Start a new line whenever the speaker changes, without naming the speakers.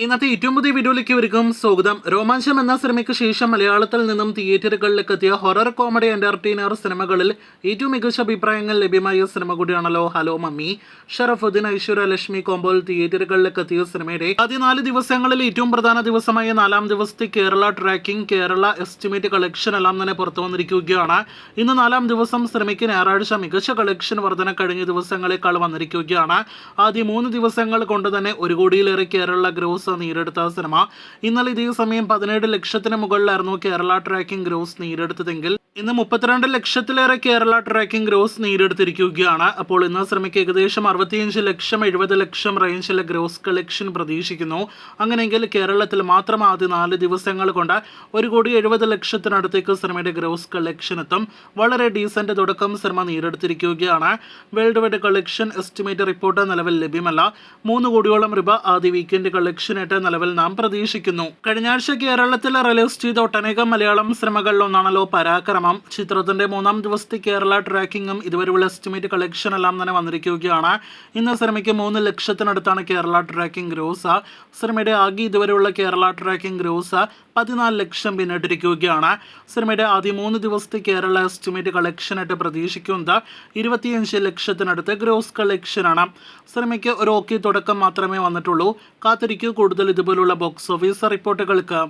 ഇന്നത്തെ ഏറ്റവും പുതിയ വീഡിയോയിലേക്ക് വരികയും സ്വാഗതം. രോമാഞ്ചം എന്ന സിനിമയ്ക്ക് ശേഷം മലയാളത്തിൽ നിന്നും തിയേറ്ററുകളിലേക്ക് എത്തിയ ഹൊറർ കോമഡി എന്റർടൈനർ സിനിമകളിൽ ഏറ്റവും മികച്ച അഭിപ്രായങ്ങൾ ലഭ്യമായ സിനിമ കൂടിയാണല്ലോ ഹലോ മമ്മി. ഷറഫുദ്ദീൻ ഐശ്വര്യ ലക്ഷ്മി കോംബോയിൽ തിയേറ്ററുകളിലേക്ക് എത്തിയ സിനിമയുടെ ആദ്യ 4 ദിവസങ്ങളിൽ ഏറ്റവും പ്രധാന ദിവസമായ 4ാം ദിവസത്തെ Kerala tracking, Kerala estimate collection എല്ലാം തന്നെ പുറത്തു വന്നിരിക്കുകയാണ്. ഇന്ന് 4ാം ദിവസം സിനിമയ്ക്ക് ഞായറാഴ്ച മികച്ച കളക്ഷൻ വർധന കഴിഞ്ഞ ദിവസങ്ങളെക്കാൾ വന്നിരിക്കുകയാണ്. ആദ്യ 3 ദിവസങ്ങൾ കൊണ്ട് തന്നെ 1 കോടിയിലേറെ കേരള ഗ്രോസ് നേടിയെടുത്ത സിനിമ ഇന്നലെ ഇതേ സമയം 17 ലക്ഷത്തിന് മുകളിലായിരുന്നു കേരള ട്രാക്കിംഗ് ഗ്രോസ് നേടിയെടുത്തതെങ്കിൽ ഇന്ന് 32 ലക്ഷത്തിലേറെ കേരള ട്രാക്കിംഗ് ഗ്രോസ് നേടിയെടുത്തിരിക്കുകയാണ്. അപ്പോൾ ഇന്ന് സിനിമയ്ക്ക് ഏകദേശം 65 ലക്ഷം 70 ലക്ഷം റേഞ്ചിലെ ഗ്രോസ് കളക്ഷൻ പ്രതീക്ഷിക്കുന്നു. അങ്ങനെയെങ്കിൽ കേരളത്തിൽ മാത്രം ആദ്യ 4 ദിവസങ്ങൾ കൊണ്ട് 1,70 ലക്ഷത്തിനടുത്തേക്ക് സിനിമയുടെ ഗ്രോസ് കളക്ഷൻ എത്തും. വളരെ ഡീസന്റ് തുടക്കം സിനിമ നേടിയെടുത്തിരിക്കുകയാണ്. Worldwide collection estimate report നിലവിൽ ലഭ്യമല്ല. 3 കോടിയോളം രൂപ ആദ്യ വീക്കെൻഡ് കളക്ഷൻ ആയിട്ട് നിലവിൽ നാം പ്രതീക്ഷിക്കുന്നു. കഴിഞ്ഞ ആഴ്ച കേരളത്തിൽ റിലീസ് ചെയ്ത ഒട്ടനേകം മലയാളം സിനിമകളിൽ ഒന്നാണല്ലോ പരാക്രമം. ചിത്രത്തിന്റെ 3ാം ദിവസത്തെ കേരള ട്രാക്കിംഗും ഇതുവരെയുള്ള എസ്റ്റിമേറ്റ് കളക്ഷൻ എല്ലാം തന്നെ വന്നിരിക്കുകയാണ്. ഇന്ന് സിനിമയ്ക്ക് 3 ലക്ഷത്തിനടുത്താണ് കേരള ട്രാക്കിംഗ് ഗ്രോസ്. സിനിമയുടെ ആകെ ഇതുവരെയുള്ള കേരള ട്രാക്കിംഗ് ഗ്രോസ് 14 ലക്ഷം പിന്നിട്ടിരിക്കുകയാണ്. സിനിമയുടെ ആദ്യ 3 ദിവസത്തെ കേരള എസ്റ്റിമേറ്റ് കളക്ഷനായിട്ട് പ്രതീക്ഷിക്കുന്നത് 25 ലക്ഷത്തിനടുത്ത് ഗ്രോസ് കളക്ഷനാണ്. സിനിമയ്ക്ക് ഒരു ഓക്കെ തുടക്കം മാത്രമേ വന്നിട്ടുള്ളൂ. കാത്തിരിക്കൂ കൂടുതൽ ഇതുപോലുള്ള ബോക്സ് ഓഫീസ് റിപ്പോർട്ടുകൾക്ക്.